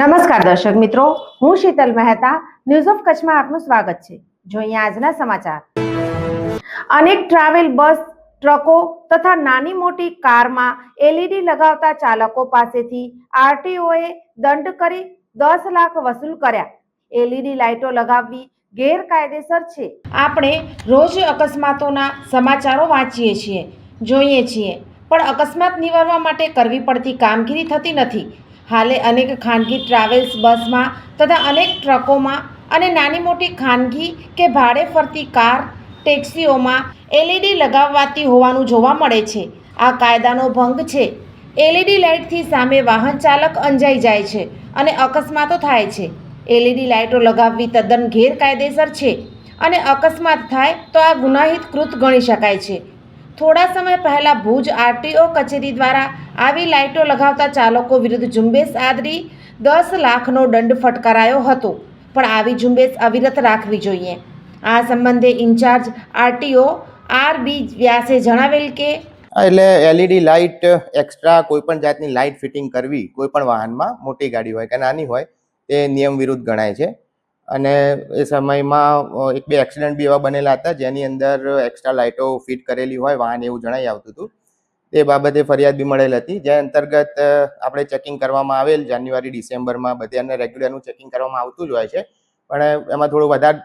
નમસ્કાર દર્શક મિત્રો, હું શીતલ મહેતા ન્યૂઝ ઓફ કચ્છમાં આપનું સ્વાગત છે। જોઈએ આજના સમાચાર। અનેક ટ્રાવેલ બસ, ટ્રકો તથા નાની મોટી કારમાં એલઈડી લગાવતા ચાલકો પાસેથી આરટીઓએ દંડ કરી 10 લાખ વસૂલ કર્યા। એલઈડી લાઇટો લગાવવી ગેરકાયદેસર છે। આપણે રોજ અકસ્માતોના સમાચારો વાંચીએ છીએ, જોઈએ છીએ, પણ અકસ્માત નિવારવા માટે કરવી પડતી કામગીરી થતી નથી। હાલે અનેક ખાનગી ટ્રાવેલ્સ બસમાં તથા અનેક ટ્રકોમાં અને નાની મોટી ખાનગી કે ભાડે ફરતી કાર, ટેક્સીઓમાં એલઈડી લગાવવાતી હોવાનું જોવા મળે છે। આ કાયદાનો ભંગ છે। એલઈડી લાઇટથી સામે વાહન ચાલક અંજાઈ જાય છે અને અકસ્માતો થાય છે। એલઈડી લાઇટો લગાવવી તદ્દન ગેરકાયદેસર છે અને અકસ્માત થાય તો આ ગુનાહિત કૃત ગણી શકાય છે। થોડા સમય પહેલા ભુજ આરટીઓ કચેરી દ્વારા આવી લાઇટો લગાવતા ચાલકો વિરુદ્ધ ઝુંબેશ આદરી 10 લાખનો દંડ ફટકારાયો હતો, પણ આવી ઝુંબેશ અવિરત રાખવી જોઈએ। આ સંબંધે ઇન્ચાર્જ આરટીઓ આર.બી. વ્યાસે જણાવેલ કે એટલે એલઈડી લાઇટ એક્સ્ટ્રા કોઈ પણ જાતની લાઇટ ફિટિંગ કરવી કોઈ પણ વાહનમાં, મોટી ગાડી હોય કે નાની હોય, તે નિયમ વિરુદ્ધ ગણાય છે। અને એ સમયમાં એક બે એક્સિડન્ટ બી એવા બનેલા હતા જેની અંદર એક્સ્ટ્રા લાઇટો ફિટ કરેલી હોય વાહન એવું જણાઈ આવતું હતું। તે બાબતે ફરિયાદ બી મળેલ હતી, જે અંતર્ગત આપણે ચેકિંગ કરવામાં આવેલ। જાન્યુઆરી ડિસેમ્બરમાં બધાને રેગ્યુલરનું ચેકિંગ કરવામાં આવતું જ હોય છે, પણ એમાં થોડું વધારે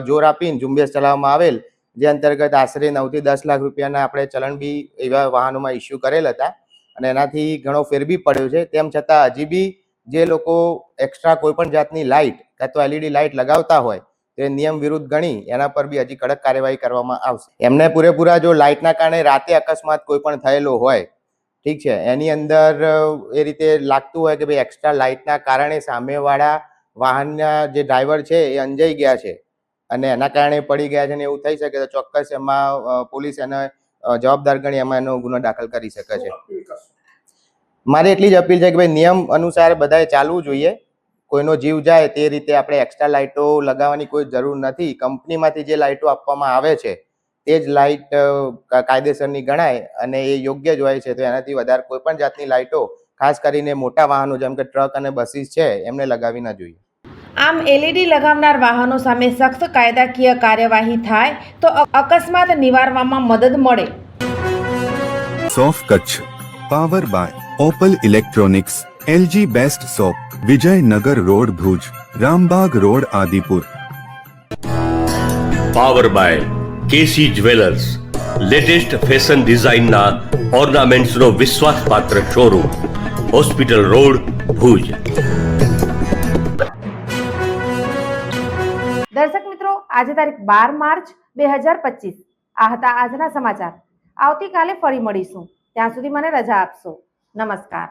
જોર આપીને ઝુંબેશ ચલાવવામાં આવેલ, જે અંતર્ગત આશરે 9 થી 10 લાખ રૂપિયાના આપણે ચલણ બી એવા વાહનોમાં ઇસ્યુ કરેલ હતા અને એનાથી ઘણો ફેર બી પડ્યો છે। તેમ છતાં હજી બી જે લોકો એક્સ્ટ્રા કોઈ પણ જાતની લાઇટ કાં તો એલઈડી લાઇટ લગાવતા હોય તે નિયમ વિરુદ્ધ ગણી એના પર બી હજી કડક કાર્યવાહી કરવામાં આવશે। એમને પૂરેપૂરા જો લાઇટના કારણે રાતે અકસ્માત કોઈ પણ થયેલો હોય, ઠીક છે, એની અંદર એ રીતે લાગતું હોય કે ભાઈ એક્સ્ટ્રા લાઇટના કારણે સામેવાળા વાહનના જે ડ્રાઈવર છે એ અંજાઈ ગયા છે અને એના કારણે પડી ગયા છે ને એવું થઈ શકે તો ચોક્કસ એમાં પોલીસ એને જવાબદાર ગણી એમાં એનો ગુનો દાખલ કરી શકે છે। મારી એટલી જ અપીલ છે કે ભાઈ નિયમ અનુસાર બધાએ ચાલવું જોઈએ। કોઈનો જીવ જાય તે રીતે આપણે એક્સ્ટ્રા લાઇટો લગાવવાની કોઈ જરૂર નથી। કંપનીમાંથી જે લાઇટો આપવામાં આવે છે તે જ લાઇટ કાયદેસરની ગણાય અને એ યોગ્ય જ હોય છે, તો એનાથી વધારે કોઈ પણ જાતની લાઇટો ખાસ કરીને મોટા વાહનો જેમ કે ટ્રક અને બસીસ છે એમને લગાવવી ન જોઈએ। આમ એલઈડી લગાવનાર વાહનો સામે સખ્ત કાયદાકીય કાર્યવાહી થાય તો અકસ્માત નિવારવામાં મદદ મળે। સોફ Kutch power by Opal electronics, LG best shop, Vijaynagar road Bhuj, Rambagh road Adipur. Power by KC jewellers, latest fashion ડિઝાઇનના ઓર્નામેન્ટ્સનો વિશ્વાસપાત્ર શોરૂમ, હોસ્પિટલ રોડ ભુજ। દર્શક મિત્રો, આજે તારીખ 12 માર્ચ 2025 આ હતા આજના સમાચાર। આવતીકાલે ફરી મળીશું, ત્યાં સુધી મને રજા આપશો। નમસ્કાર।